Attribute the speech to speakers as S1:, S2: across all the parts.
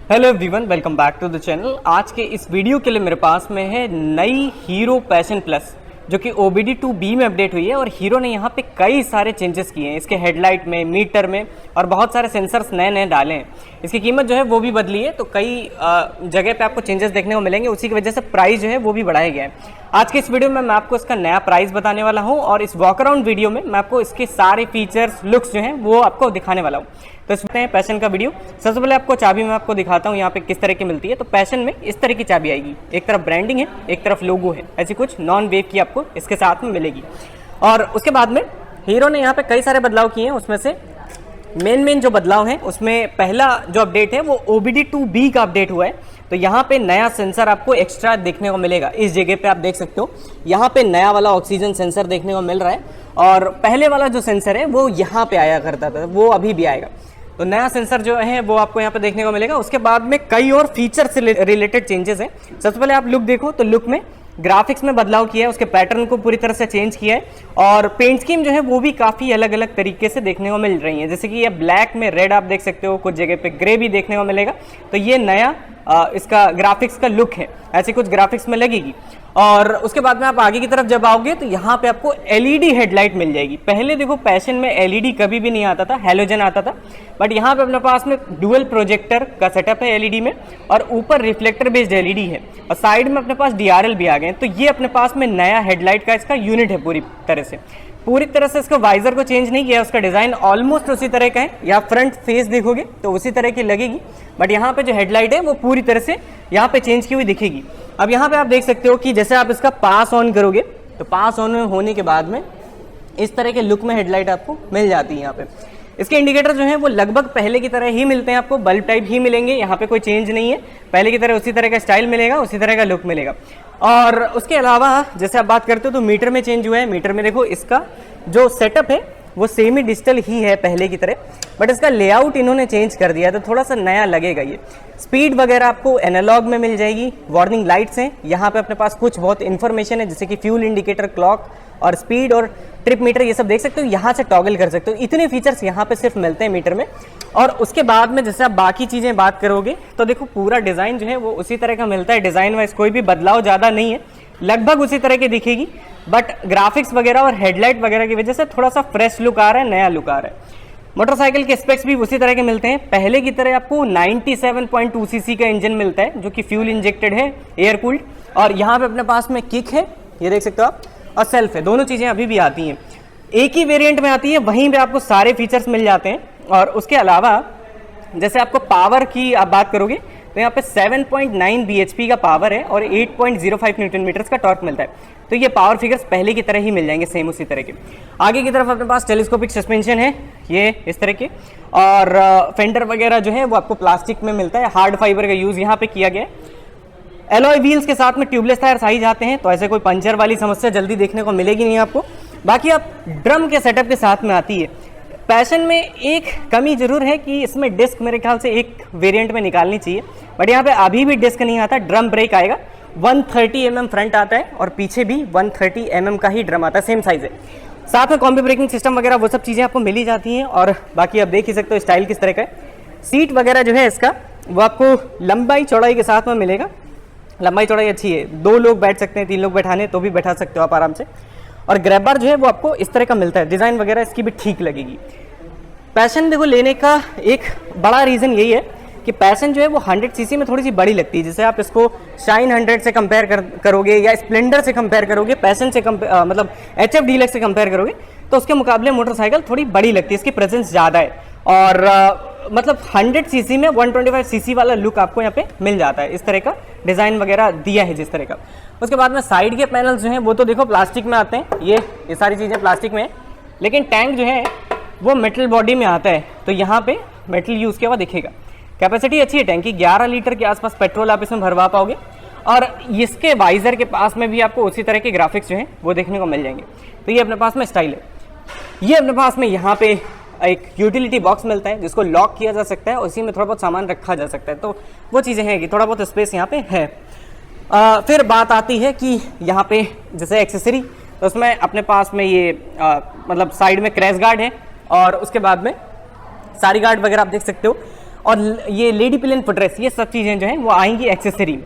S1: Hello everyone, welcome back to the channel. आज के इस वीडियो के लिए मेरे पास में है नई हीरो पैशन प्लस जो कि OBD2B में अपडेट हुई है और हीरो ने यहाँ पे कई सारे चेंजेस किए हैं इसके हेडलाइट में, मीटर में और बहुत सारे सेंसर्स नए नए डाले हैं। इसकी कीमत जो है वो भी बदली है, तो कई जगह पे आपको चेंजेस देखने को मिलेंगे। उसी की वजह से प्राइस जो है वो भी बढ़ाया गया है। आज के इस वीडियो में मैं आपको इसका नया प्राइस बताने वाला हूँ और इस वॉक अराउंड वीडियो में मैं आपको इसके सारे फीचर्स, लुक्स जो हैं वो आपको दिखाने वाला हूँ। तो इसमें पैशन का वीडियो। सबसे पहले आपको चाबी मैं आपको दिखाता हूँ यहाँ पे किस तरह की मिलती है। तो पैशन में इस तरह की चाबी आएगी, एक तरफ ब्रांडिंग है, एक तरफ लोगो है, ऐसी कुछ नॉन वेव की आपको इसके साथ में मिलेगी। और उसके बाद में हीरो ने यहाँ पे कई सारे बदलाव किए हैं। उसमें से मेन जो बदलाव है उसमें पहला जो अपडेट है वो OBD2B का अपडेट हुआ है। तो यहाँ पे नया सेंसर आपको एक्स्ट्रा देखने को मिलेगा। इस जगह पे आप देख सकते हो, यहाँ पे नया वाला ऑक्सीजन सेंसर देखने को मिल रहा है और पहले वाला जो सेंसर है वो यहाँ पे आया करता था, वो अभी भी आएगा। तो नया सेंसर जो है वो आपको यहाँ पे देखने को मिलेगा। उसके बाद में कई और फीचर से रिलेटेड चेंजेस हैं। सबसे पहले आप लुक देखो तो लुक में ग्राफिक्स में बदलाव किया है, उसके पैटर्न को पूरी तरह से चेंज किया है और पेंट स्कीम जो है वो भी काफ़ी अलग अलग तरीके से देखने को मिल रही है। जैसे कि ये ब्लैक में रेड आप देख सकते हो, कुछ जगह पे ग्रे भी देखने को मिलेगा। तो ये नया इसका ग्राफिक्स का लुक है, ऐसी कुछ ग्राफिक्स में लगेगी। और उसके बाद में आप आगे की तरफ जब आओगे तो यहाँ पे आपको LED हेडलाइट मिल जाएगी। पहले देखो पैशन में LED कभी भी नहीं आता था, हैलोजन आता था, बट यहाँ पे अपने पास में डुअल प्रोजेक्टर का सेटअप है LED में और ऊपर रिफ्लेक्टर बेस्ड LED है और साइड में अपने पास DRL भी आ गए। तो ये अपने पास में नया हेडलाइट का इसका यूनिट है। पूरी तरह से इसका वाइजर को चेंज नहीं किया, उसका डिजाइन ऑलमोस्ट उसी तरह का है। या फ्रंट फेस देखोगे तो उसी तरह की लगेगी, बट यहाँ पे जो हेडलाइट है वो पूरी तरह से यहाँ पे चेंज की हुई दिखेगी। अब यहाँ पे आप देख सकते हो कि जैसे आप इसका पास ऑन करोगे तो पास ऑन होने के बाद में इस तरह के लुक में हेडलाइट आपको मिल जाती है। यहाँ पे इसके इंडिकेटर जो हैं वो लगभग पहले की तरह ही मिलते हैं, आपको बल्ब टाइप ही मिलेंगे। यहाँ पे कोई चेंज नहीं है, पहले की तरह उसी तरह का स्टाइल मिलेगा, उसी तरह का लुक मिलेगा। और उसके अलावा जैसे आप बात करते हो तो मीटर में चेंज हुआ है। मीटर में देखो इसका जो सेटअप है वो सेमी डिजिटल ही है पहले की तरह, बट इसका लेआउट इन्होंने चेंज कर दिया तो थोड़ा सा नया लगेगा। ये स्पीड वगैरह आपको एनालॉग में मिल जाएगी। वार्निंग लाइट्स हैं, यहाँ पे अपने पास कुछ बहुत इन्फॉर्मेशन है जैसे कि फ्यूल इंडिकेटर, क्लॉक और स्पीड और ट्रिप मीटर, ये सब देख सकते हो। यहाँ से टॉगल कर सकते हो। इतने फीचर्स यहाँ पे सिर्फ मिलते हैं मीटर में। और उसके बाद में जैसे आप बाकी चीज़ें बात करोगे तो देखो पूरा डिज़ाइन जो है वो उसी तरह का मिलता है। डिज़ाइन वाइज कोई भी बदलाव ज़्यादा नहीं है, लगभग उसी तरह की दिखेगी, बट ग्राफिक्स वगैरह और हेडलाइट वगैरह की वजह से थोड़ा सा फ्रेश लुक आ रहा है, नया लुक आ रहा है। मोटरसाइकिल के स्पेक्स भी उसी तरह के मिलते हैं। पहले की तरह आपको 97.2 cc का इंजन मिलता है जो कि फ्यूल इंजेक्टेड है, एयर कूल्ड। और यहाँ पे अपने पास में किक है, ये देख सकते हो आप, और सेल्फ है। दोनों चीज़ें अभी भी आती हैं, एक ही वेरिएंट में आती है, वहीं पे आपको सारे फीचर्स मिल जाते हैं। और उसके अलावा जैसे आपको पावर की आप बात करोगे तो यहाँ पे 7.9 bhp का पावर है और 8.05 न्यूटन मीटर्स का टॉर्क मिलता है। तो ये पावर फिगर्स पहले की तरह ही मिल जाएंगे, सेम उसी तरह के। आगे की तरफ अपने पास टेलीस्कोपिक सस्पेंशन है, ये इस तरह के। और फेंडर वगैरह जो है वो आपको प्लास्टिक में मिलता है, हार्ड फाइबर का यूज़ यहाँ पे किया गया है। एलॉय व्हील्स के साथ में ट्यूबलेस टायर्स आ ही जाते हैं, तो ऐसे कोई पंचर वाली समस्या जल्दी देखने को मिलेगी नहीं आपको। बाकी आप ड्रम के सेटअप के साथ में आती है। पैशन में एक कमी जरूर है कि इसमें डिस्क मेरे ख्याल से एक वेरिएंट में निकालनी चाहिए, बट यहाँ पे अभी भी डिस्क नहीं आता। ड्रम ब्रेक आएगा, 130 mm फ्रंट आता है और पीछे भी 130 mm का ही ड्रम आता है, सेम साइज है। साथ में कॉम्बी ब्रेकिंग सिस्टम वगैरह वो सब चीज़ें आपको मिल ही जाती हैं। और बाकी आप देख ही सकते हो स्टाइल किस तरह का है। सीट वगैरह जो है इसका वो आपको लंबाई चौड़ाई के साथ में मिलेगा। लंबाई चौड़ाई अच्छी है, 2 लोग बैठ सकते हैं, 3 लोग बैठाने तो भी बैठा सकते हो आप आराम से। और ग्रैब बार जो है वो आपको इस तरह का मिलता है, डिज़ाइन वगैरह इसकी भी ठीक लगेगी। पैशन देखो लेने का एक बड़ा रीज़न यही है कि पैशन जो है वो 100 cc में थोड़ी सी बड़ी लगती है। जैसे आप इसको शाइन 100 से कंपेयर करोगे या स्प्लेंडर से कंपेयर करोगे, पैशन से मतलब HF डीलक्स से कंपेयर करोगे तो उसके मुकाबले मोटरसाइकिल थोड़ी बड़ी लगती है, इसकी प्रेजेंस ज़्यादा है। और मतलब 100 cc में 125 cc वाला लुक आपको यहाँ पे मिल जाता है। इस तरह का डिज़ाइन वगैरह दिया है जिस तरह का। उसके बाद में साइड के पैनल्स जो हैं वो तो देखो प्लास्टिक में आते हैं, ये सारी चीज़ें प्लास्टिक में है, लेकिन टैंक जो है वो मेटल बॉडी में आता है। तो यहाँ पे मेटल यूज़ किया हुआ दिखेगा। कैपेसिटी अच्छी है टैंक की, 11 लीटर के आसपास पेट्रोल आप इसमें भरवा पाओगे। और इसके वाइजर के पास में भी आपको उसी तरह के ग्राफिक्स जो हैं वो देखने को मिल जाएंगे। तो ये अपने पास में स्टाइल है। ये अपने पास में यहाँ पे एक यूटिलिटी बॉक्स मिलता है जिसको लॉक किया जा सकता है, उसी में थोड़ा बहुत सामान रखा जा सकता है। तो वो चीज़ें हैं कि थोड़ा बहुत स्पेस यहाँ पे है। फिर बात आती है कि यहाँ पे जैसे एक्सेसरी, तो उसमें अपने पास में ये मतलब साइड में क्रैश गार्ड है और उसके बाद में सारी गार्ड वगैरह आप देख सकते हो। और ये लेडी पिलियन फुटरेस्ट, ये सब चीज़ें जो हैं वो आएंगी एक्सेसरी में।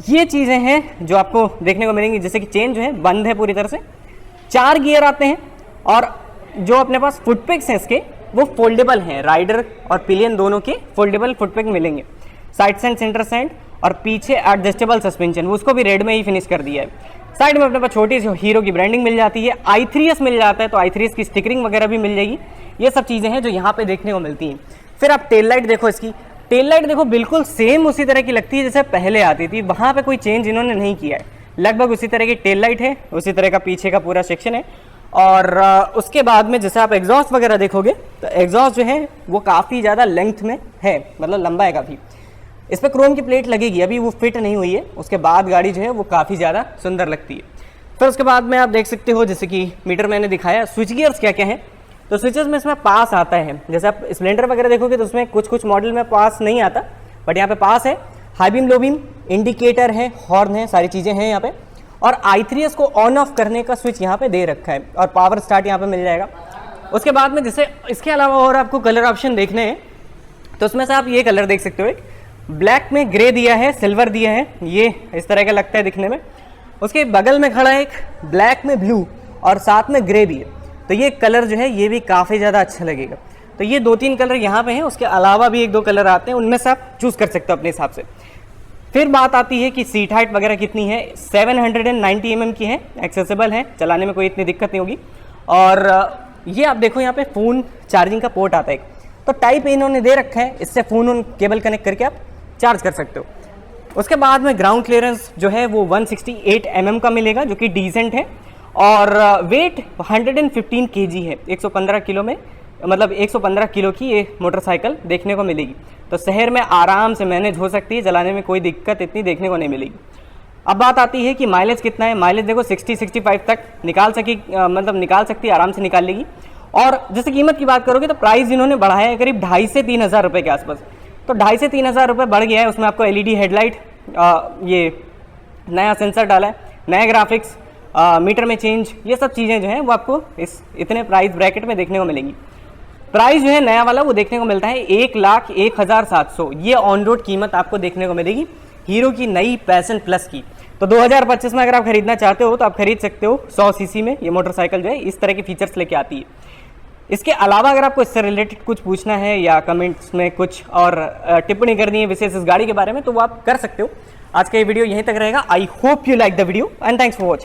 S1: ये चीज़ें हैं जो आपको देखने को मिलेंगी, जैसे कि चेन जो है बंद है पूरी तरह से, 4 गियर आते हैं और जो अपने पास फुटपेक्स हैं इसके वो फोल्डेबल हैं, राइडर और पिलियन दोनों के फोल्डेबल फुटपेक मिलेंगे, साइड स्टैंड, सेंटर स्टैंड और पीछे एडजस्टेबल सस्पेंशन, वो उसको भी रेड में ही फिनिश कर दिया है। साइड में अपने पास छोटी सी हीरो की ब्रांडिंग मिल जाती है, i3s मिल जाता है, तो i3s की स्टिकरिंग वगैरह भी मिल जाएगी। ये सब चीज़ें हैं जो यहाँ पे देखने को मिलती हैं। फिर आप टेल लाइट देखो, इसकी टेल लाइट देखो बिल्कुल सेम उसी तरह की लगती है जैसे पहले आती थी, वहाँ पे कोई चेंज इन्होंने नहीं किया है, लगभग उसी तरह की टेल लाइट है, उसी तरह का पीछे का पूरा सेक्शन है। और उसके बाद में जैसे आप एग्जॉस्ट वगैरह देखोगे तो एग्जॉस्ट जो है वो काफ़ी ज़्यादा लेंथ में है, मतलब लंबा है काफ़ी। इस पर क्रोम की प्लेट लगेगी, अभी वो फिट नहीं हुई है, उसके बाद गाड़ी जो है वो काफ़ी ज़्यादा सुंदर लगती है। फिर उसके बाद में आप देख सकते हो जैसे कि मीटर मैंने दिखाया, स्विच गियर्स क्या क्या हैं, तो स्विचेस में इसमें पास आता है। जैसे आप स्प्लेंडर वगैरह देखोगे तो उसमें कुछ मॉडल में पास नहीं आता, बट यहाँ पे पास है। High beam, low beam, indicator है, हॉर्न है, सारी चीज़ें हैं यहाँ पे। और i3s को ऑन ऑफ करने का स्विच यहाँ पे दे रखा है और पावर स्टार्ट यहाँ पे मिल जाएगा। उसके बाद में जैसे इसके अलावा और आपको कलर ऑप्शन देखने हैं तो उसमें से आप ये कलर देख सकते हो, एक ब्लैक में ग्रे दिया है, सिल्वर दिया है, ये इस तरह का लगता है दिखने में। उसके बगल में खड़ा है एक ब्लैक में ब्लू और साथ में ग्रे भी है, तो ये कलर जो है ये भी काफ़ी ज़्यादा अच्छा लगेगा। तो ये 2-3 कलर यहाँ पे हैं, उसके अलावा भी 1-2 कलर आते हैं, उनमें से आप चूज़ कर सकते हो अपने हिसाब से। फिर बात आती है कि सीट हाइट वगैरह कितनी है, 790 mm की है, एक्सेसिबल है, चलाने में कोई इतनी दिक्कत नहीं होगी। और ये आप देखो यहाँ पे फ़ोन चार्जिंग का पोर्ट आता है, तो टाइप इन्होंने दे रखा है, इससे फ़ोन केबल कनेक्ट करके आप चार्ज कर सकते हो। उसके बाद में ग्राउंड क्लियरेंस जो है वो 168 mm का मिलेगा, जो कि डिसेंट है। और वेट 115 kg है, 115 किलो में, मतलब 115 किलो की ये मोटरसाइकिल देखने को मिलेगी। तो शहर में आराम से मैनेज हो सकती है, चलाने में कोई दिक्कत इतनी देखने को नहीं मिलेगी। अब बात आती है कि माइलेज कितना है। माइलेज देखो 60-65 तक निकाल सकती है, आराम से निकाल लेगी। और जैसे कीमत की बात करोगे तो प्राइस इन्होंने बढ़ाया है करीब 2,500 से 3,000 रुपये के आसपास, तो 2,500 से 3,000 रुपये बढ़ गया है। उसमें आपको LED हेडलाइट, ये नया सेंसर डाला है, नया ग्राफिक्स, मीटर में चेंज, ये सब चीज़ें जो हैं वो आपको इस इतने प्राइस ब्रैकेट में देखने को मिलेंगी। प्राइस जो है नया वाला वो देखने को मिलता है 1,01,700, ये ऑन रोड कीमत आपको देखने को मिलेगी हीरो की नई पैशन प्लस की। तो 2025 में अगर आप खरीदना चाहते हो तो आप खरीद सकते हो। 100 सीसी में ये मोटरसाइकिल जो है इस तरह के फीचर्स लेके आती है। इसके अलावा अगर आपको इससे रिलेटेड कुछ पूछना है या कमेंट्स में कुछ और टिप्पणी करनी है विशेष इस गाड़ी के बारे में, तो वो आप कर सकते हो। आज का ये वीडियो यहीं तक रहेगा। I hope you like the video and thanks for watching.